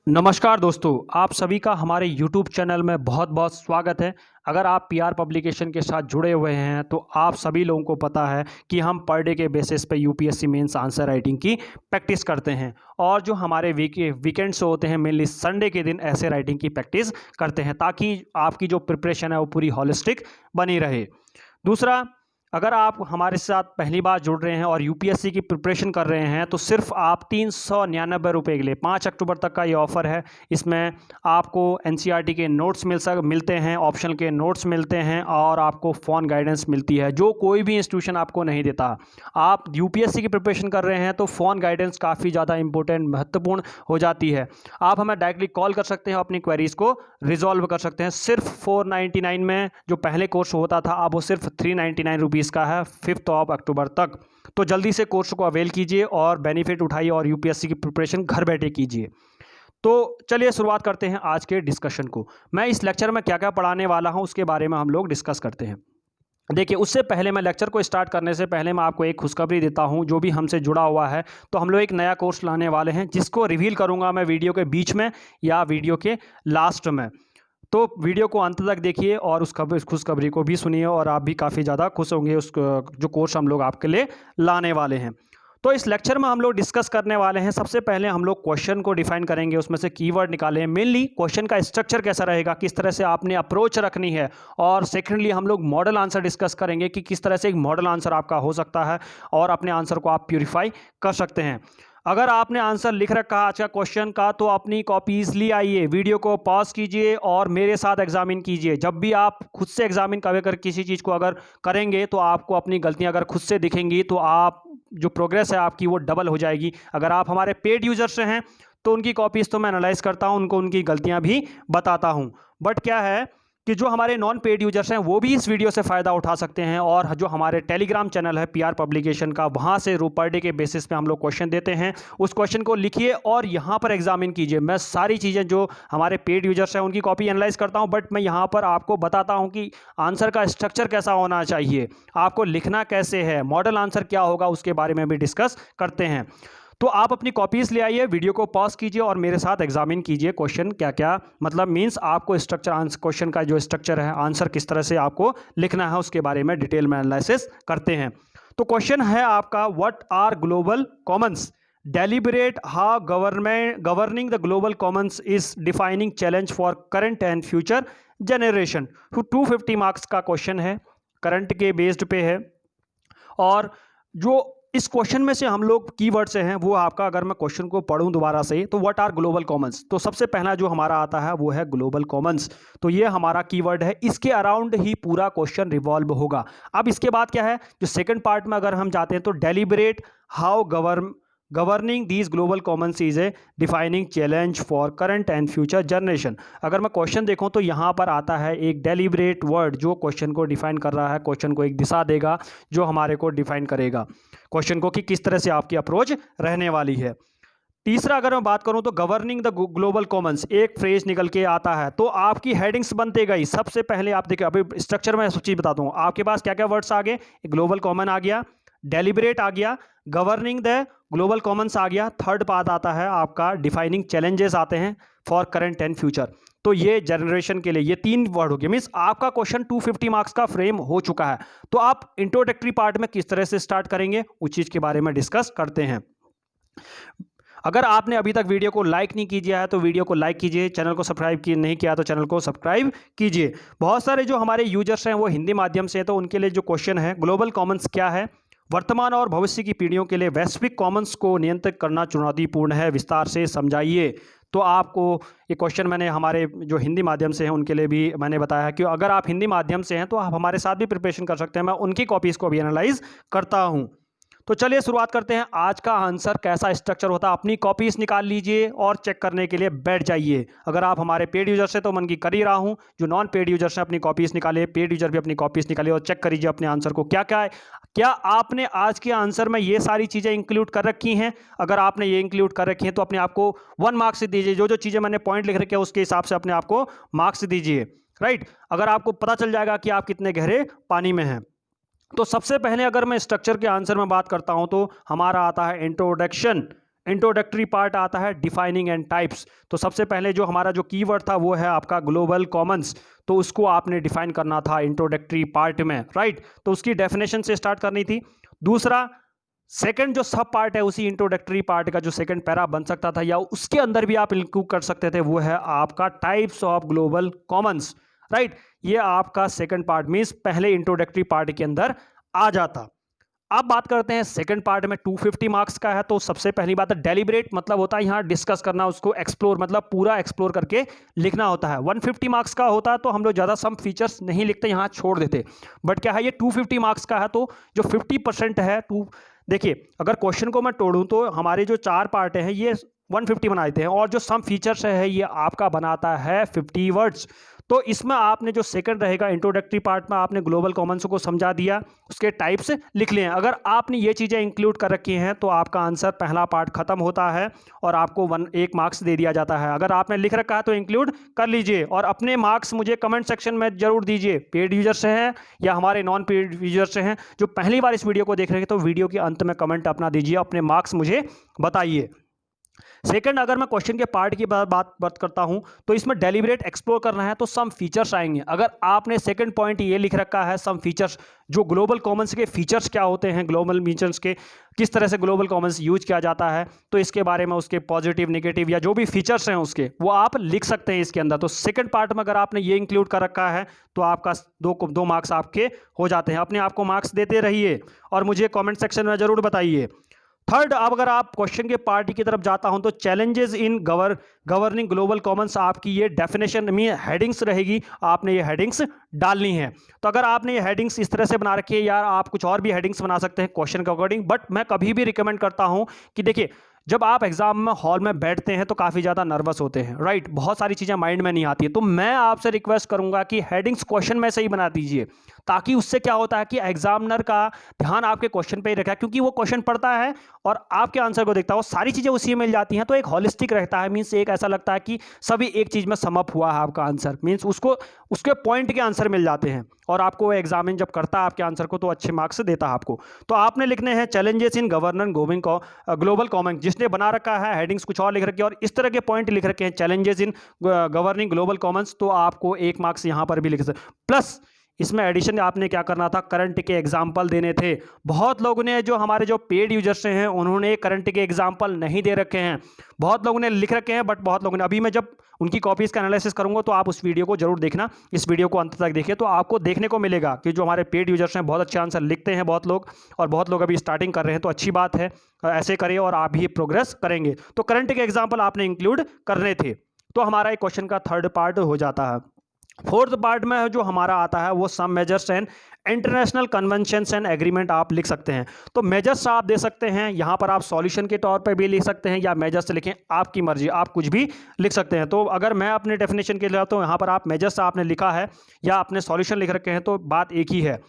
नमस्कार दोस्तों, आप सभी का हमारे YouTube चैनल में बहुत बहुत स्वागत है। अगर आप पीआर पब्लिकेशन के साथ जुड़े हुए हैं तो आप सभी लोगों को पता है कि हम पर डे के बेसिस पे यूपीएससी मेंस आंसर राइटिंग की प्रैक्टिस करते हैं और जो हमारे वीकेंड्स होते हैं मेनली संडे के दिन ऐसे राइटिंग की प्रैक्टिस करते हैं ताकि आपकी जो प्रिपरेशन है वो पूरी होलिस्टिक बनी रहे। दूसरा, अगर आप हमारे साथ पहली बार जुड़ रहे हैं और यूपीएससी की प्रिपरेशन कर रहे हैं तो सिर्फ आप 399 रुपये के लिए 5 अक्टूबर तक का ये ऑफ़र है। इसमें आपको एनसीईआरटी के नोट्स मिलते हैं, ऑप्शनल के नोट्स मिलते हैं और आपको फ़ोन गाइडेंस मिलती है जो कोई भी इंस्टीट्यूशन आपको नहीं देता। आप यूपीएससी की प्रिपरेशन कर रहे हैं तो फ़ोन गाइडेंस काफ़ी ज़्यादा इंपॉर्टेंट महत्वपूर्ण हो जाती है। आप हमें डायरेक्टली कॉल कर सकते हैं, अपनी क्वेरीज़ को रिजॉल्व कर सकते हैं। सिर्फ 499 में जो पहले कोर्स होता था अब वो सिर्फ 399 रुपीज़ का है 5 अक्टूबर तक। तो जल्दी से कोर्स को अवेल कीजिए और बेनिफिट उठाइए और यूपीएससी की प्रिपरेशन घर बैठे कीजिए। तो चलिए शुरुआत करते हैं आज के डिस्कशन को। मैं इस लेक्चर में क्या क्या पढ़ाने वाला हूं उसके बारे में हम लोग डिस्कस करते हैं। देखिए, उससे पहले मैं लेक्चर को स्टार्ट करने से पहले मैं आपको एक खुशखबरी देता हूं जो भी हमसे जुड़ा हुआ है। तो हम लोग एक नया कोर्स लाने वाले हैं जिसको रिवील करूंगा मैं वीडियो के बीच में या वीडियो के लास्ट में। तो वीडियो को अंत तक देखिए और उस खुशखबरी को भी सुनिए और आप भी काफ़ी ज़्यादा खुश होंगे उस जो कोर्स हम लोग आपके लिए लाने वाले हैं। तो इस लेक्चर में हम लोग डिस्कस करने वाले हैं, सबसे पहले हम लोग क्वेश्चन को डिफाइन करेंगे, उसमें से कीवर्ड निकालें, मेनली क्वेश्चन का स्ट्रक्चर कैसा रहेगा, किस तरह से आपने अप्रोच रखनी है। और सेकेंडली हम लोग मॉडल आंसर डिस्कस करेंगे कि किस तरह से एक मॉडल आंसर आपका हो सकता है और अपने आंसर को आप प्यूरिफाई कर सकते हैं। अगर आपने आंसर लिख रखा आज का क्वेश्चन का तो अपनी कॉपीज ले आइए, वीडियो को पॉज कीजिए और मेरे साथ एग्जामिन कीजिए। जब भी आप खुद से एग्जामिन कर किसी चीज़ को अगर करेंगे तो आपको अपनी गलतियां अगर खुद से दिखेंगी तो आप जो प्रोग्रेस है आपकी वो डबल हो जाएगी। अगर आप हमारे पेड यूजर से हैं तो उनकी कॉपीज़ तो मैं एनालाइज करता हूं, उनको उनकी गलतियां भी बताता हूं। बट क्या है कि जो हमारे नॉन पेड यूजर्स हैं वो भी इस वीडियो से फ़ायदा उठा सकते हैं और जो हमारे टेलीग्राम चैनल है पीआर पब्लिकेशन का, वहाँ से पर डे के बेसिस पे हम लोग क्वेश्चन देते हैं। उस क्वेश्चन को लिखिए और यहाँ पर एग्जामिन कीजिए। मैं सारी चीज़ें जो हमारे पेड यूजर्स हैं उनकी कॉपी एनालाइज करता हूँ, बट मैं यहाँ पर आपको बताता हूँ कि आंसर का स्ट्रक्चर कैसा होना चाहिए, आपको लिखना कैसे है, मॉडल आंसर क्या होगा, उसके बारे में भी डिस्कस करते हैं। तो आप अपनी कॉपीज़ ले आइए, वीडियो को पॉज कीजिए और मेरे साथ एग्जामिन कीजिए क्वेश्चन क्या क्या मतलब मीन्स आपको स्ट्रक्चर आंसर क्वेश्चन का जो स्ट्रक्चर है, आंसर किस तरह से आपको लिखना है उसके बारे में डिटेल में एनालिसिस करते हैं। तो क्वेश्चन है आपका, what are global commons, deliberate how governing the global commons is defining challenge for current and future generation. 250 marks का क्वेश्चन है, करंट के बेस्ड पे है। और जो इस क्वेश्चन में से हम लोग कीवर्ड से हैं वो आपका, अगर मैं क्वेश्चन को पढ़ूं दोबारा से तो व्हाट आर ग्लोबल कॉमन्स, तो सबसे पहला जो हमारा आता है वो है ग्लोबल कॉमन्स। तो ये हमारा कीवर्ड है, इसके अराउंड ही पूरा क्वेश्चन रिवॉल्व होगा। अब इसके बाद क्या है, जो सेकंड पार्ट में अगर हम जाते हैं तो deliberate how governing these global commons is a defining challenge for current and future generation. अगर मैं क्वेश्चन देखूं तो यहाँ पर आता है एक डेलिबरेट वर्ड जो क्वेश्चन को डिफाइन कर रहा है, क्वेश्चन को एक दिशा देगा जो हमारे को डिफाइन करेगा क्वेश्चन को कि किस तरह से आपकी अप्रोच रहने वाली है। तीसरा अगर मैं बात करूं तो गवर्निंग द ग्लोबल कॉमन्स, एक फ्रेज निकल के आता है तो आपकी हेडिंग्स बनते गई। सबसे पहले आप देखिए, अभी स्ट्रक्चर में सब चीज़ बताता हूँ आपके पास क्या क्या वर्ड्स आ गए, ग्लोबल कॉमन आ गया, डेलिबरेट आ गया, गवर्निंग द ग्लोबल कॉमन्स आ गया, थर्ड पार्ट आता है आपका डिफाइनिंग चैलेंजेस आते हैं फॉर करंट एंड फ्यूचर। तो ये जनरेशन के लिए ये 3 वर्ड हो गए, मीन्स आपका क्वेश्चन 250 मार्क्स का फ्रेम हो चुका है। तो आप इंट्रोडक्टरी पार्ट में किस तरह से स्टार्ट करेंगे उस चीज़ के बारे में डिस्कस करते हैं। अगर आपने अभी तक वीडियो को लाइक नहीं कीजिए है तो वीडियो को लाइक कीजिए, चैनल को सब्सक्राइब नहीं किया तो चैनल को सब्सक्राइब कीजिए। बहुत सारे जो हमारे यूजर्स हैं वो हिंदी माध्यम से हैं तो उनके लिए जो क्वेश्चन है, ग्लोबल कॉमन्स क्या है, वर्तमान और भविष्य की पीढ़ियों के लिए वैश्विक कॉमन्स को नियंत्रित करना चुनौतीपूर्ण है, विस्तार से समझाइए। तो आपको ये क्वेश्चन मैंने हमारे जो हिंदी माध्यम से हैं उनके लिए भी मैंने बताया कि अगर आप हिंदी माध्यम से हैं तो आप हमारे साथ भी प्रिपरेशन कर सकते हैं, मैं उनकी कॉपीज़ को भी एनालाइज करता हूँ। तो चलिए शुरुआत करते हैं। आज का आंसर कैसा स्ट्रक्चर होता है, अपनी कॉपीज निकाल लीजिए और चेक करने के लिए बैठ जाइए। अगर आप हमारे पेड यूजर से तो मन की कर ही रहा हूं, जो नॉन पेड यूजर्स हैं अपनी कॉपीज निकालिए, पेड यूजर भी अपनी कॉपीज निकालिए और चेक करिए अपने आंसर को क्या क्या है। क्या आपने आज के आंसर में ये सारी चीज़ें इंक्लूड कर रखी हैं? अगर आपने ये इंक्लूड कर रखी हैं तो अपने आप को 1 मार्क्स दीजिए। जो जो चीज़ें मैंने पॉइंट लिख रखे हैं उसके हिसाब से अपने आप को मार्क्स दीजिए, राइट। अगर आपको पता चल जाएगा कि आप कितने गहरे पानी में हैं। तो सबसे पहले अगर मैं स्ट्रक्चर के आंसर में बात करता हूं तो हमारा आता है इंट्रोडक्शन। इंट्रोडक्टरी पार्ट आता है डिफाइनिंग एंड टाइप्स। तो सबसे पहले जो हमारा जो कीवर्ड था वो है आपका ग्लोबल कॉमन्स, तो उसको आपने डिफाइन करना था इंट्रोडक्टरी पार्ट में, राइट। तो उसकी डेफिनेशन से स्टार्ट करनी थी। दूसरा, सेकंड जो सब पार्ट है उसी इंट्रोडक्टरी पार्ट का जो सेकंड पैरा बन सकता था या उसके अंदर भी आप इंक्लूड कर सकते थे, वो है आपका types of global Commons, right. ये आपका सेकंड पार्ट मींस पहले इंट्रोडक्टरी पार्ट के अंदर आ जाता। अब बात करते हैं सेकंड पार्ट में 250 मार्क्स का है। तो सबसे पहली बात है डेलिब्रेट, मतलब होता है यहाँ डिस्कस करना, उसको एक्सप्लोर मतलब पूरा एक्सप्लोर करके लिखना होता है। 150 मार्क्स का होता है तो हम लोग ज़्यादा सम फीचर्स नहीं लिखते, यहाँ छोड़ देते। बट क्या है, ये 250 मार्क्स का है तो जो 50% है देखिए अगर क्वेश्चन को मैं तोड़ूं तो हमारे जो 4 पार्ट हैं ये 150 बना देते हैं, और जो सम फीचर्स है ये आपका बनाता है 50 वर्ड्स। तो इसमें आपने जो सेकंड रहेगा इंट्रोडक्टरी पार्ट में आपने ग्लोबल कॉमन्स को समझा दिया, उसके टाइप्स लिख लिए हैं। अगर आपने ये चीज़ें इंक्लूड कर रखी हैं तो आपका आंसर पहला पार्ट खत्म होता है और आपको 1 मार्क्स दे दिया जाता है। अगर आपने लिख रखा है तो इंक्लूड कर लीजिए और अपने मार्क्स मुझे कमेंट सेक्शन में जरूर दीजिए। पेड यूजर से हैं या हमारे नॉन पेड यूजर से हैं, जो पहली बार इस वीडियो को देख रहे हैं तो वीडियो के अंत में कमेंट अपना दीजिए, अपने मार्क्स मुझे बताइए। सेकंड, अगर मैं क्वेश्चन के पार्ट की बात करता हूं तो इसमें डेलिब्रेट एक्सप्लोर करना है तो सम फीचर्स आएंगे। अगर आपने सेकंड पॉइंट ये लिख रखा है सम फीचर्स, जो ग्लोबल कॉमन्स के फीचर्स क्या होते हैं, ग्लोबल फीचर्स के किस तरह से ग्लोबल कॉमन्स यूज किया जाता है, तो इसके बारे में उसके पॉजिटिव नेगेटिव या जो भी फीचर्स हैं उसके वो आप लिख सकते हैं इसके अंदर। तो सेकंड पार्ट में अगर आपने ये इंक्लूड कर रखा है तो आपका 2 मार्क्स आपके हो जाते हैं। अपने आप को मार्क्स देते रहिए और मुझे कॉमेंट सेक्शन में जरूर बताइए। थर्ड, अब अगर आप क्वेश्चन के पार्ट की तरफ जाता हूं तो challenges in governing global Commons, आपकी ये डेफिनेशन में हेडिंग्स रहेगी, आपने ये हेडिंग्स डालनी है। तो अगर आपने ये हेडिंग्स इस तरह से बना रखी है, यार आप कुछ और भी हेडिंग्स बना सकते हैं क्वेश्चन के अकॉर्डिंग, बट मैं कभी भी रिकमेंड करता हूं कि देखिए जब आप एग्जाम में हॉल में बैठते हैं तो काफ़ी ज़्यादा नर्वस होते हैं, राइट, बहुत सारी चीज़ें माइंड में नहीं आती है। तो मैं आपसे रिक्वेस्ट करूंगा कि हेडिंग्स क्वेश्चन में से ही बना दीजिए, ताकि उससे क्या होता है कि एग्जामिनर का ध्यान आपके क्वेश्चन पे ही रखा है, क्योंकि वो क्वेश्चन पढ़ता है और आपके आंसर को देखता है, वो सारी चीज़ें उसी में मिल जाती हैं। तो एक हॉलिस्टिक रहता है, मीन्स एक ऐसा लगता है कि सभी एक चीज़ में समअप हुआ है आपका आंसर, मीन्स उसको उसके पॉइंट के आंसर मिल जाते हैं और आपको एग्जामिन जब करता है आपके आंसर को तो अच्छे मार्क्स देता है आपको। तो आपने लिखने हैं चैलेंजेस इन ग्लोबल कॉमन, जिसने बना रखा है हेडिंग्स कुछ और लिख रखी है और इस तरह के पॉइंट लिख रखे हैं challenges in governing global Commons, तो आपको 1 मार्क्स यहां पर भी लिख सकते। प्लस इसमें एडिशन आपने क्या करना था, करंट के एग्जाम्पल देने थे। बहुत लोगों ने, जो हमारे जो पेड यूजर्स हैं उन्होंने करंट के एग्जाम्पल नहीं दे रखे हैं, बहुत लोगों ने लिख रखे हैं बट बहुत लोगों ने, अभी मैं जब उनकी कॉपीज का एनालिसिस करूंगा तो आप उस वीडियो को जरूर देखना, इस वीडियो को अंत तक देखिए तो आपको देखने को मिलेगा कि जो हमारे पेड यूजर्स हैं बहुत अच्छे आंसर लिखते हैं बहुत लोग, और बहुत लोग अभी स्टार्टिंग कर रहे हैं, तो अच्छी बात है, ऐसे करिए और आप भी प्रोग्रेस करेंगे। तो करंट के एग्जाम्पल आपने इंक्लूड करने थे, तो हमारा एक क्वेश्चन का थर्ड पार्ट हो जाता है। फोर्थ पार्ट में जो हमारा आता है वो some measures and international conventions and agreement आप लिख सकते हैं। तो मेजर्स आप दे सकते हैं, यहाँ पर आप सॉल्यूशन के तौर पर भी लिख सकते हैं या मेजर्स लिखें, आपकी मर्जी, आप कुछ भी लिख सकते हैं। तो अगर मैं अपने डेफिनेशन के लिए तो यहाँ पर आप मेजर्स आपने लिखा है या आपने सॉल्यूशन लिख रखे हैं तो बात एक ही है।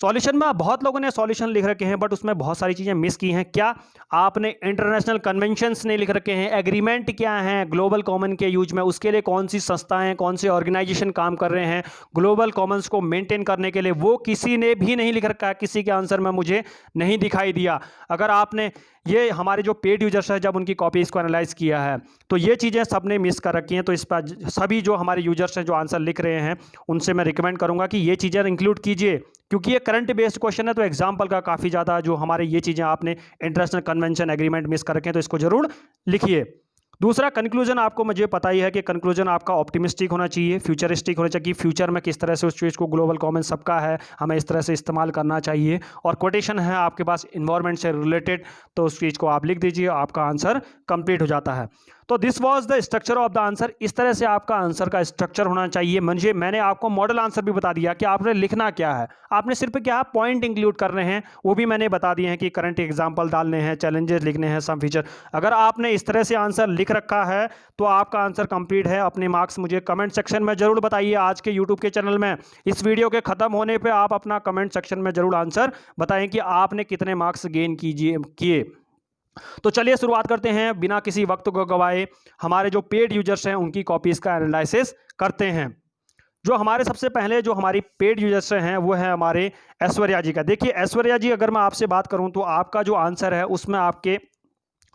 सॉल्यूशन में बहुत लोगों ने सॉल्यूशन लिख रखे हैं बट उसमें बहुत सारी चीज़ें मिस की हैं। क्या आपने इंटरनेशनल कन्वेंशंस नहीं लिख रखे हैं, एग्रीमेंट क्या हैं ग्लोबल कॉमन के यूज में, उसके लिए कौन सी संस्थाएं कौन से ऑर्गेनाइजेशन काम कर रहे हैं ग्लोबल कॉमन्स को मेंटेन करने के लिए, वो किसी ने भी नहीं लिख रखा है, किसी के आंसर में मुझे नहीं दिखाई दिया। अगर आपने ये हमारे जो पेड यूजर्स है जब उनकी कॉपीज़ को एनालाइज किया है तो ये चीज़ें सबने मिस कर रखी हैं। तो इस पर सभी जो हमारे यूजर्स हैं जो आंसर लिख रहे हैं उनसे मैं रिकमेंड करूंगा कि ये चीज़ें इंक्लूड कीजिए, क्योंकि ये करंट बेस्ड क्वेश्चन है तो एग्जाम्पल का काफ़ी ज़्यादा जो हमारे ये चीज़ें आपने इंटरनेशनल कन्वेंशन एग्रीमेंट मिस कर रखे हैं तो इसको जरूर लिखिए। दूसरा, कंक्लूजन आपको मुझे पता ही है कि कंक्लूजन आपका ऑप्टिमिस्टिक होना चाहिए, फ्यूचरिस्टिक होना चाहिए कि फ्यूचर में किस तरह से उस चीज़ को ग्लोबल कॉमन सबका है हमें इस तरह से इस्तेमाल करना चाहिए। और कोटेशन है आपके पास इन्वायरमेंट से रिलेटेड तो उस चीज़ को आप लिख दीजिए, आपका आंसर कंप्लीट हो जाता है। तो this was the structure of the answer, इस तरह से आपका आंसर का स्ट्रक्चर होना चाहिए। मैंने आपको मॉडल आंसर भी बता दिया कि आपने लिखना क्या है, आपने सिर्फ क्या पॉइंट इंक्लूड करने हैं वो भी मैंने बता दिए हैं कि करंट एग्जाम्पल डालने हैं, चैलेंजेस लिखने हैं, सम फीचर। अगर आपने इस तरह से आंसर लिख रखा है तो आपका आंसर कंप्लीट है। अपने मार्क्स मुझे कमेंट सेक्शन में जरूर बताइए आज के यूट्यूब के चैनल में। इस वीडियो के खत्म होने पर आप अपना कमेंट सेक्शन में जरूर आंसर बताएं कि आपने कितने मार्क्स गेन किए। तो चलिए शुरुआत करते हैं बिना किसी वक्त को गवाए, हमारे जो पेड यूजर्स हैं उनकी कॉपीज का एनालिसिस करते हैं। जो हमारे सबसे पहले जो हमारी पेड यूजर्स हैं वो है हमारे ऐश्वर्या जी का। देखिए ऐश्वर्या जी, अगर मैं आपसे बात करूं तो आपका जो आंसर है उसमें आपके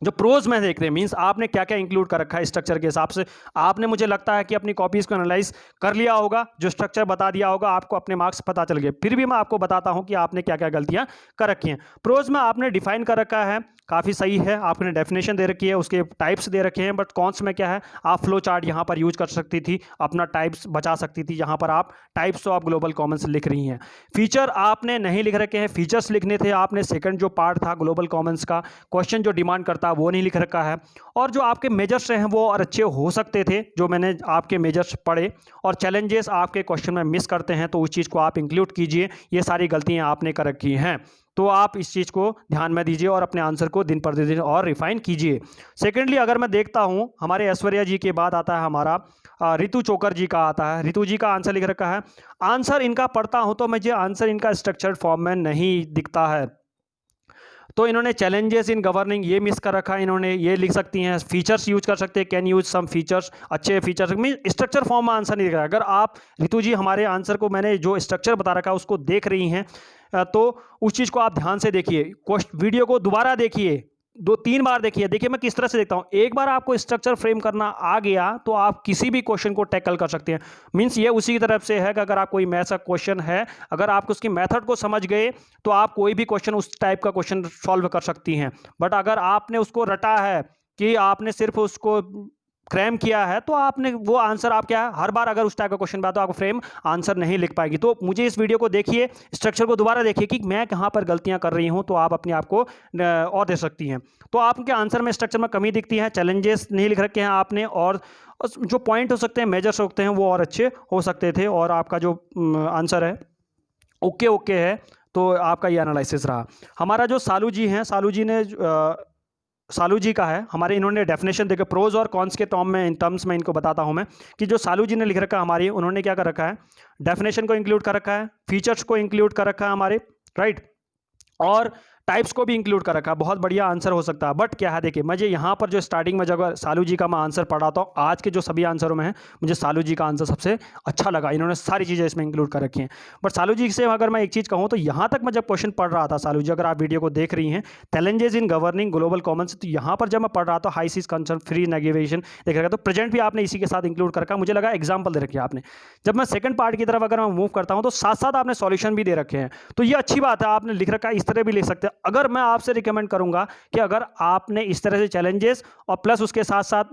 जो प्रोज में देख रहे हैं मीन्स आपने क्या क्या इंक्लूड कर रखा है स्ट्रक्चर के हिसाब से। आपने मुझे लगता है कि अपनी कॉपीज़ को एनालाइज कर लिया होगा, जो स्ट्रक्चर बता दिया होगा, आपको अपने मार्क्स पता चल गए। फिर भी मैं आपको बताता हूं कि आपने क्या क्या गलतियां कर रखी हैं। प्रोज में आपने डिफाइन कर रखा है, काफ़ी सही है, आपने डेफिनेशन दे रखी है, उसके टाइप्स दे रखे हैं। बट कॉन्स में क्या है, आप फ्लो चार्ट यहाँ पर यूज कर सकती थी, अपना टाइप्स बचा सकती थी। यहाँ पर आप टाइप्स ऑफ ग्लोबल कॉमन्स लिख रही हैं। फीचर आपने नहीं लिख रखे हैं, फीचर्स लिखने थे आपने। सेकंड जो पार्ट था ग्लोबल कॉमन्स का, क्वेश्चन जो डिमांड करता है वो नहीं लिख रखा है। और जो आपके मेजर्स हैं वो और अच्छे हो सकते थे, जो मैंने आपके मेजर्स पढ़े। और चैलेंजेस आपके क्वेश्चन में मिस करते हैं, तो उस चीज़ को आप इंक्लूड कीजिए। ये सारी गलतियाँ आपने कर रखी हैं, तो आप इस चीज़ को ध्यान में दीजिए और अपने आंसर को दिन प्रतिदिन और रिफाइन कीजिए। सेकेंडली अगर मैं देखता हूँ, हमारे ऐश्वर्या जी के बाद आता है हमारा रितु चोकर जी का आता है। रितु जी का आंसर लिख रखा है। आंसर इनका पढ़ता हूँ तो मुझे आंसर इनका स्ट्रक्चर्ड फॉर्म में नहीं दिखता है। तो इन्होंने चैलेंजेस इन गवर्निंग ये मिस कर रखा है। इन्होंने ये लिख सकती हैं, फीचर्स यूज कर सकते हैं, कैन यूज सम फीचर्स, अच्छे फीचर्स मीन स्ट्रक्चर फॉर्म में आंसर नहीं दिख रहा है। अगर आप रितु जी हमारे आंसर को मैंने जो स्ट्रक्चर बता रखा है उसको देख रही हैं, तो उस चीज़ को आप ध्यान से देखिए, वीडियो को दोबारा देखिए, 2-3 बार देखिए। देखिए मैं किस तरह से देखता हूँ, एक बार आपको स्ट्रक्चर फ्रेम करना आ गया तो आप किसी भी क्वेश्चन को टैकल कर सकते हैं। मीन्स ये उसी की तरफ से है कि अगर आप कोई मैथ्स का क्वेश्चन है, अगर आप उसकी मेथड को समझ गए तो आप कोई भी क्वेश्चन उस टाइप का क्वेश्चन सॉल्व कर सकती हैं। बट अगर आपने उसको रटा है कि आपने सिर्फ उसको क्रैम किया है, तो आपने वो आंसर आप क्या है, हर बार अगर उस टाइप का क्वेश्चन आता है तो आपको फ्रेम आंसर नहीं लिख पाएगी। तो मुझे इस वीडियो को देखिए, स्ट्रक्चर को दोबारा देखिए कि मैं कहाँ पर गलतियाँ कर रही हूँ, तो आप अपने आप को और दे सकती हैं। तो आपके आंसर में स्ट्रक्चर में कमी दिखती है, चैलेंजेस नहीं लिख रखे हैं आपने, और जो पॉइंट हो सकते हैं, मेजर्स होते हैं, वो और अच्छे हो सकते थे। और आपका जो आंसर है ओके ओके है, तो आपका ये एनालिसिस रहा। हमारा जो सालू जी हैं, सालू जी का है हमारे, इन्होंने डेफिनेशन देकर प्रोज और कॉन्स के टर्म्स में इनको बताता हूं मैं कि जो सालू जी ने लिख रखा है हमारी, उन्होंने क्या कर रखा है, डेफिनेशन को इंक्लूड कर रखा है, फीचर्स को इंक्लूड कर रखा है हमारे, राइट, और टाइप्स को भी इंक्लूड कर रखा है। बहुत बढ़िया आंसर हो सकता है। बट क्या है, देखिए मुझे यहाँ पर जो स्टार्टिंग में जब सालू जी का मैं आंसर पढ़ाता हूँ, आज के जो सभी आंसरों में है, मुझे सालू जी का आंसर सबसे अच्छा लगा। इन्होंने सारी चीज़ें इसमें इंक्लूड कर रखी हैं। बट सालू जी से अगर मैं एक चीज़ कहूँ, तो यहाँ तक मैं जब क्वेश्चन पढ़ रहा था, सालू जी अगर आप वीडियो को देख रही हैं, challenges in governing global Commons, तो यहाँ पर जब मैं पढ़ रहा था हाई सीज कंसर्न फ्री नेगेवेशन देख रखा, तो प्रेजेंट भी आपने इसी के साथ इंक्लूड कर रखा। मुझे लगा एग्जाम्पल दे रखे आपने। जब मैं सेकंड पार्ट की तरफ अगर मैं मूव करता हूँ, तो साथ साथ आपने सॉल्यूशन भी दे रखे हैं, तो ये अच्छी बात है। आपने लिख रखा है, इस तरह भी लिख सकते हैं। अगर मैं आपसे रिकमेंड करूंगा कि अगर आपने इस तरह से चैलेंजेस और प्लस उसके साथ साथ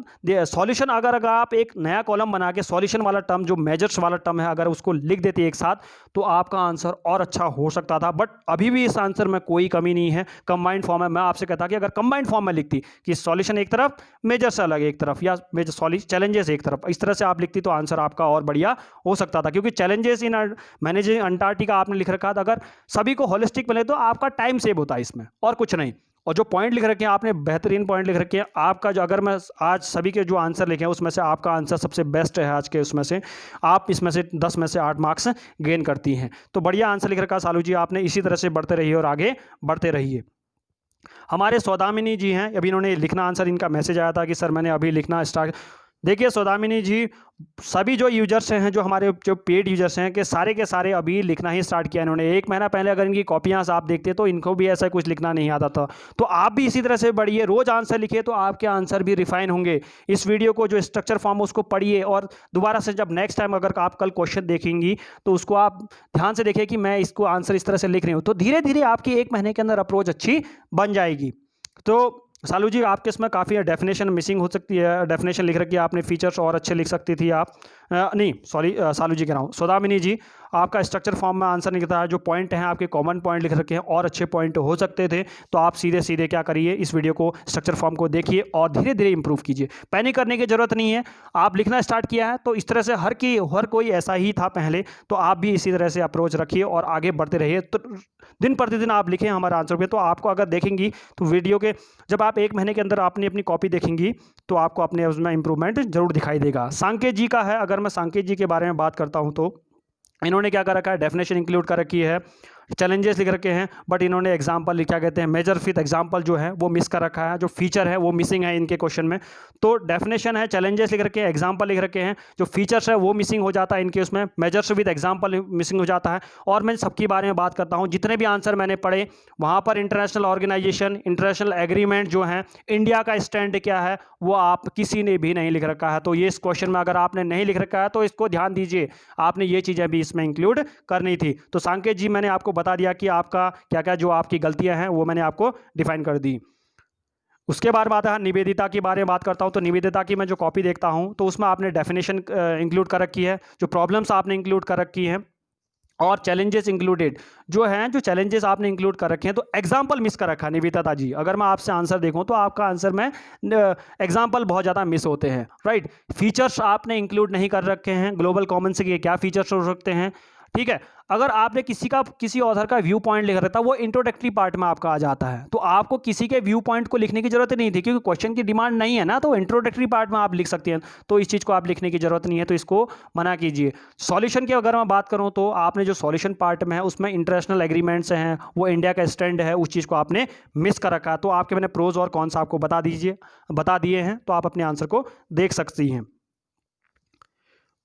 सॉल्यूशन, अगर आप एक नया कॉलम बना के सॉल्यूशन वाला टर्म, जो मेजर्स वाला टर्म है, अगर उसको लिख देते एक साथ, तो आपका आंसर और अच्छा हो सकता था। बट अभी भी इस आंसर में कोई कमी नहीं है, कंबाइंड फॉर्म है। मैं आपसे कहता कि अगर कंबाइंड फॉर्म में लिखती कि सॉल्यूशन एक तरफ, मेजर्स अलग एक तरफ, या मेजर चैलेंजेस एक तरफ, इस तरह से आप लिखती तो आंसर आपका और बढ़िया हो सकता था। क्योंकि चैलेंजेस इन मैनेजिंग अंटार्कटिका आपने लिख रखा था, अगर सभी को होलिस्टिक मिले तो आपका टाइम सेव होता है इसमें, और कुछ नहीं। और जो पॉइंट लिख रखे हैं आपने, बेहतरीन पॉइंट लिख रखे हैं। आपका जो, अगर मैं आज सभी के जो आंसर लिखे हैं उसमें से आपका आंसर सबसे बेस्ट है आज के, उसमें से आप इसमें से 10 में से 8 मार्क्स गेन करती हैं। तो बढ़िया आंसर लिख रखा सालू जी आपने, इसी तरह से बढ़ते रहिए और आगे बढ़ते रहिए। हमारे सौदामिनी जी हैं, अभी इन्होंने लिखना आंसर, इनका मैसेज आया था कि सर मैंने अभी लिखना स्टार्ट। देखिए सौदामिनी जी, सभी जो यूजर्स हैं, जो हमारे जो पेड यूजर्स हैं, कि सारे के सारे अभी लिखना ही स्टार्ट किया इन्होंने। 1 महीना पहले अगर इनकी कॉपियाँ आप देखते तो इनको भी ऐसा कुछ लिखना नहीं आता था। तो आप भी इसी तरह से बढ़िए, रोज़ आंसर लिखिए, तो आपके आंसर भी रिफाइन होंगे। इस वीडियो को जो स्ट्रक्चर फॉर्म उसको पढ़िए, और दोबारा से जब नेक्स्ट टाइम अगर आप कल क्वेश्चन देखेंगी तो उसको आप ध्यान से देखिए कि मैं इसको आंसर इस तरह से लिख रही हूँ। तो धीरे धीरे आपकी 1 महीने के अंदर अप्रोच अच्छी बन जाएगी। तो सालू जी आपके इसमें काफ़ी डेफिनेशन मिसिंग हो सकती है, डेफिनेशन लिख रखी है आपने, फीचर्स और अच्छे लिख सकती थी आप। नहीं सॉरी, सालू जी कह रहा हूँ, सौदामिनी जी, आपका स्ट्रक्चर फॉर्म में आंसर नहीं लिखता है। जो पॉइंट हैं आपके कॉमन पॉइंट लिख रखे हैं, और अच्छे पॉइंट हो सकते थे। तो आप सीधे सीधे क्या करिए, इस वीडियो को, स्ट्रक्चर फॉर्म को देखिए और धीरे धीरे इंप्रूव कीजिए। पैनिक करने की जरूरत नहीं है। आप लिखना स्टार्ट किया है तो इस तरह से हर कोई ऐसा ही था पहले, तो आप भी इसी तरह से अप्रोच रखिए और आगे बढ़ते रहिए। तो दिन प्रतिदिन आप लिखें हमारे आंसर पे, तो आपको अगर देखेंगी तो वीडियो के, जब आप 1 महीने के अंदर आपने अपनी कॉपी देखेंगी तो आपको अपने उसमें इंप्रूवमेंट जरूर दिखाई देगा। सांकेत जी का है, अगर मैं सांकेत जी के बारे में बात करता हूँ, तो इन्होंने क्या कर रखा है, डेफिनेशन इंक्लूड कर रखी है, चैलेंजेस लिख रखे हैं, बट इन्होंने एग्जाम्पल क्या कहते हैं मेजर विथ एग्जाम्पल जो है वो मिस कर रखा है, जो फीचर है वो मिसिंग है इनके क्वेश्चन में। तो डेफिनेशन है, चैलेंजेस लिख रखे हैं, एग्जाम्पल लिख रखे हैं, जो फीचर्स है वो मिसिंग हो जाता है इनके उसमें, मेजर्स विद एग्जाम्पल मिसिंग हो जाता है। और मैं सबके बारे में बात करता हूँ, जितने भी आंसर मैंने पढ़े वहाँ पर इंटरनेशनल ऑर्गेनाइजेशन, इंटरनेशनल एग्रीमेंट जो है, इंडिया का स्टैंड क्या है, वो आप किसी ने भी नहीं लिख रखा है। तो ये इस क्वेश्चन में अगर आपने नहीं लिख रखा है तो इसको ध्यान दीजिए, आपने ये चीज़ें भी इसमें इंक्लूड करनी थी। तो सांकेत जी मैंने आपको बता दिया कि आपका क्या क्या जो आपकी गलतियां हैं वो मैंने आपको डिफाइन कर दी। उसके बाद बात है निवेदिता के बारे में बात करता हूँ। तो निवेदिता की मैं जो कॉपी देखता हूँ तो उसमें आपने डेफिनेशन इंक्लूड कर रखी है, जो प्रॉब्लम्स आपने इंक्लूड कर रखी हैं, और चैलेंजेस इंक्लूडेड जो हैं, जो चैलेंजेस आपने इंक्लूड कर रखे हैं। तो एग्जाम्पल मिस कर रखा है निवेदिता जी, अगर मैं आपसे आंसर देखूं तो आपका आंसर में एग्जाम्पल बहुत ज़्यादा मिस होते हैं, राइट। फीचर्स आपने इंक्लूड नहीं कर रखे हैं, ग्लोबल कॉमन से क्या फीचर्स हो सकते हैं, ठीक है। अगर आपने किसी ऑथर का व्यू पॉइंट लिख रखा था, वो इंट्रोडक्टरी पार्ट में आपका आ जाता है, तो आपको किसी के व्यू पॉइंट को लिखने की जरूरत नहीं थी, क्योंकि क्वेश्चन की डिमांड नहीं है ना, तो इंट्रोडक्टरी पार्ट में आप लिख सकते हैं। तो इस चीज़ को आप लिखने की जरूरत नहीं है, तो इसको मना कीजिए। सॉल्यूशन की अगर मैं बात करूं तो आपने जो सॉल्यूशन पार्ट में है उसमें इंटरनेशनल एग्रीमेंट्स हैं, वो इंडिया का स्टैंड है, उस चीज़ को आपने मिस कर रखा। तो आपके मैंने प्रोज और कॉन्स आपको बता दिए हैं, तो आप अपने आंसर को देख सकती हैं।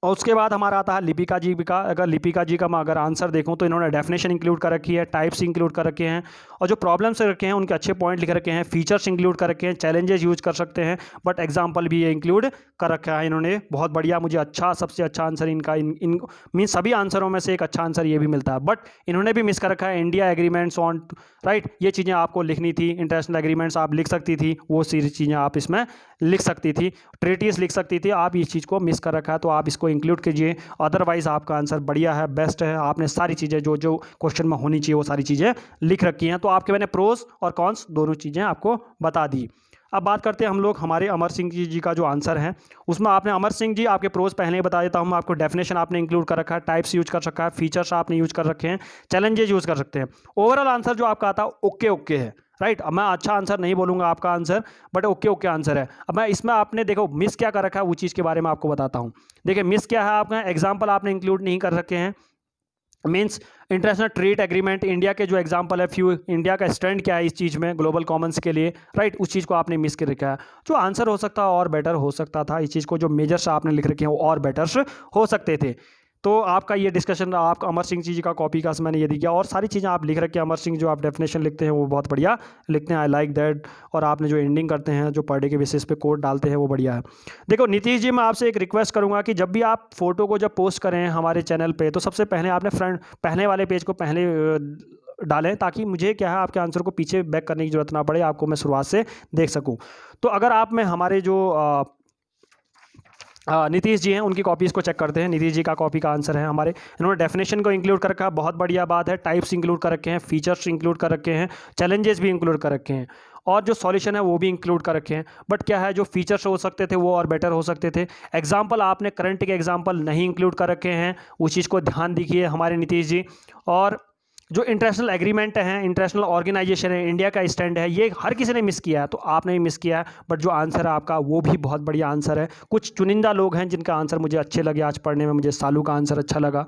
और उसके बाद हमारा आता है लिपिका जी का। अगर लिपिका जी का मैं अगर आंसर देखूं तो इन्होंने डेफिनेशन इंक्लूड कर रखी है, टाइप्स इंक्लूड कर रखे हैं, और जो प्रॉब्लम्स रखे हैं उनके अच्छे पॉइंट लिख रखे हैं, फीचर्स इंक्लूड कर रखे हैं, चैलेंजेस यूज कर सकते हैं, बट एग्जाम्पल भी ये इंक्लूड कर रखा है इन्होंने। बहुत बढ़िया, मुझे अच्छा, सबसे अच्छा आंसर इनका इन मीन सभी आंसरों में से एक अच्छा आंसर ये भी मिलता है, बट इन्होंने भी मिस कर रखा है इंडिया एग्रीमेंट्स ऑन, राइट। ये चीज़ें आपको लिखनी थी, इंटरनेशनल एग्रीमेंट्स आप लिख सकती थी, वो सारी चीज़ें आप इसमें लिख सकती थी, ट्रीटीज लिख सकती थी, आप इस चीज़ को मिस कर रखा है, तो आप इसको इंक्लूड कीजिए। अदरवाइज आपका आंसर बढ़िया है, बेस्ट है, आपने सारी चीज़ें जो जो क्वेश्चन में होनी चाहिए वो सारी चीज़ें लिख रखी हैं। तो आपके मैंने प्रोज और कॉन्स दोनों चीज़ें आपको बता दी। अब बात करते हैं हम लोग हमारे अमर सिंह जी का जो आंसर है, उसमें आपने अमर सिंह जी आपके प्रोज पहले ही बता देता हूँ मैं आपको। डेफिनेशन आपने इंक्लूड कर रखा है, टाइप्स यूज कर रखा है, फीचर्स आपने यूज कर रखे हैं, चैलेंजेस यूज कर सकते हैं। ओवरऑल आंसर जो आपका आता है ओके ओके है, राइट। अब मैं अच्छा आंसर नहीं बोलूंगा आपका answer, but okay okay answer है। अब मैं इसमें आपने देखो मिस क्या कर रखा है वो चीज़ के बारे में आपको बताता हूँ। देखिए मिस क्या है, आपका एग्जाम्पल आपने इंक्लूड नहीं कर रखे हैं, means international trade agreement, India के जो एग्जांपल है फ्यू, इंडिया का स्टैंड क्या है इस चीज़ में ग्लोबल कॉमन्स के लिए, राइट, उस चीज़ को आपने मिस कर रखा है। जो आंसर हो सकता है और बेटर हो सकता था, इस चीज़ को जो मेजर्स आपने लिख रखे हैं वो और बेटर्स हो सकते थे। तो आपका ये डिस्कशन आप अमर सिंह जी का कॉपी का मैंने ये दिया, और सारी चीज़ें आप लिख रखे हैं। अमर सिंह जो आप डेफिनेशन लिखते हैं वो बहुत बढ़िया लिखते हैं, आई लाइक दैट। और आपने जो एंडिंग करते हैं, जो पर डे के बेसिस पे कोड डालते हैं, वो बढ़िया है। देखो नीतीश जी, मैं आपसे एक रिक्वेस्ट करूंगा कि जब भी आप फोटो को जब पोस्ट करें हमारे चैनल पे, तो सबसे पहले आपने फ्रंट पहले वाले पेज को पहले डालें, ताकि मुझे क्या है आपके आंसर को पीछे बैक करने की जरूरत ना पड़े, आपको मैं शुरुआत से देख सकूं। तो अगर आप में हमारे जो नीतीश जी हैं उनकी कॉपीज़ को चेक करते हैं। नीतीश जी का कॉपी का आंसर है हमारे, इन्होंने डेफिनेशन को इंक्लूड कर रखा है, बहुत बढ़िया बात है, टाइप्स इंक्लूड कर रखे हैं, फीचर्स इंक्लूड कर रखे हैं, चैलेंजेस भी इंक्लूड कर रखे हैं, और जो सॉल्यूशन है वो भी इंक्लूड कर रखे हैं। बट क्या है, जो फीचर्स हो सकते थे वो और बेटर हो सकते थे। एग्जाम्पल आपने करंट के एग्जाम्पल नहीं इंक्लूड कर रखे हैं, उस चीज़ को ध्यान दीजिए हमारे नीतीश जी। और जो इंटरनेशनल एग्रीमेंट है, इंटरनेशनल ऑर्गेनाइजेशन है, इंडिया का स्टैंड है, ये हर किसी ने मिस किया है, तो आपने भी मिस किया है। बट जो आंसर है आपका वो भी बहुत बढ़िया आंसर है। कुछ चुनिंदा लोग हैं जिनका आंसर मुझे अच्छे लगे आज पढ़ने में, मुझे सालू का आंसर अच्छा लगा,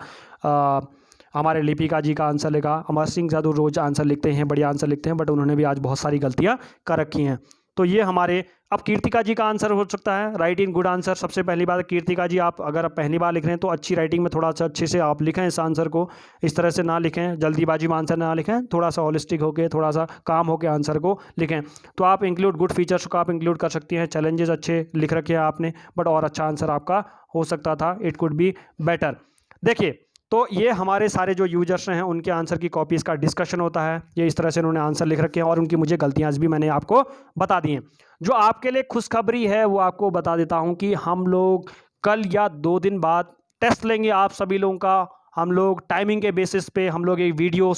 हमारे लिपिका जी का आंसर लगा, अमर सिंह जादू रोज आंसर लिखते हैं, बढ़िया आंसर लिखते हैं, बट उन्होंने भी आज बहुत सारी गलतियाँ कर रखी हैं। तो ये हमारे, अब कीर्तिका जी का आंसर हो सकता है राइट इन गुड आंसर। सबसे पहली बात, कीर्तिका जी आप अगर पहली बार लिख रहे हैं तो अच्छी राइटिंग में थोड़ा सा अच्छे से आप लिखें इस आंसर को, इस तरह से ना लिखें, जल्दीबाजी में आंसर ना लिखें, थोड़ा सा होलिस्टिक होकर, थोड़ा सा काम होकर आंसर को लिखें। तो आप इंक्लूड गुड फीचर्स को आप इंक्लूड कर सकती हैं, चैलेंजेस अच्छे लिख रखे हैं आपने, बट और अच्छा आंसर आपका हो सकता था, इट कुड बी बेटर। देखिए, तो ये हमारे सारे जो यूजर्स हैं उनके आंसर की कॉपीज़ का डिस्कशन होता है, ये इस तरह से उन्होंने आंसर लिख रखे हैं, और उनकी मुझे गलतियाँ भी मैंने आपको बता दी हैं। जो आपके लिए खुशखबरी है वो आपको बता देता हूं कि हम लोग कल या 2 दिन बाद टेस्ट लेंगे आप सभी लोगों का। हम लोग टाइमिंग के बेसिस पे हम लोग एक वीडियो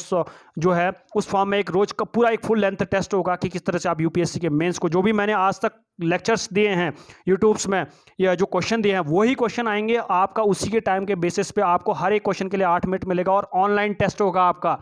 जो है उस फॉर्म में एक रोज का पूरा एक फुल लेंथ टेस्ट होगा कि किस तरह से आप यूपीएससी के मेंस को, जो भी मैंने आज तक लेक्चर्स दिए हैं यूट्यूब्स में या जो क्वेश्चन दिए हैं वही क्वेश्चन आएंगे आपका, उसी के टाइम के बेसिस पे आपको हर एक क्वेश्चन के लिए 8 मिनट मिलेगा, और ऑनलाइन टेस्ट होगा आपका,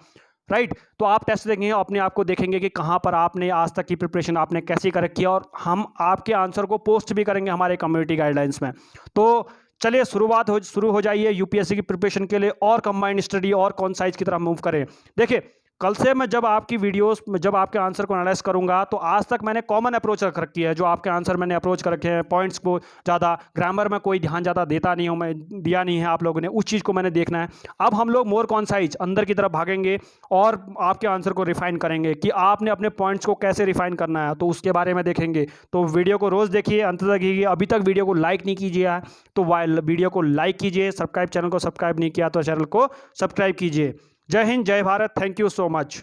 राइट। तो आप टेस्ट देखेंगे, अपने आप को देखेंगे कि कहाँ पर आपने आज तक की प्रिपरेशन आपने कैसी कर रखी है, और हम आपके आंसर को पोस्ट भी करेंगे हमारे कम्युनिटी गाइडलाइंस में। तो चलिए शुरू हो जाइए यूपीएससी की प्रिपरेशन के लिए और कंबाइंड स्टडी और कौन साइज की तरफ मूव करें। देखिए, कल से मैं जब आपकी वीडियोस में जब आपके आंसर को एनालाइज करूंगा तो आज तक मैंने कॉमन अप्रोच रख रखी है। जो आपके आंसर मैंने अप्रोच कर रखे हैं, पॉइंट्स को ज़्यादा ग्रामर में कोई ध्यान ज़्यादा देता नहीं हूँ, मैं दिया नहीं है आप लोगों ने, उस चीज़ को मैंने देखना है। अब हम लोग मोर कॉन्साइज अंदर की तरफ भागेंगे और आपके आंसर को रिफाइन करेंगे कि आपने अपने पॉइंट्स को कैसे रिफाइन करना है, तो उसके बारे में देखेंगे। तो वीडियो को रोज़ देखिए, अंत तक देखिए। अभी तक वीडियो को लाइक नहीं कीजिए तो वीडियो को लाइक कीजिए, चैनल को सब्सक्राइब नहीं किया तो चैनल को सब्सक्राइब कीजिए। जय हिंद, जय Bharat, thank you so much.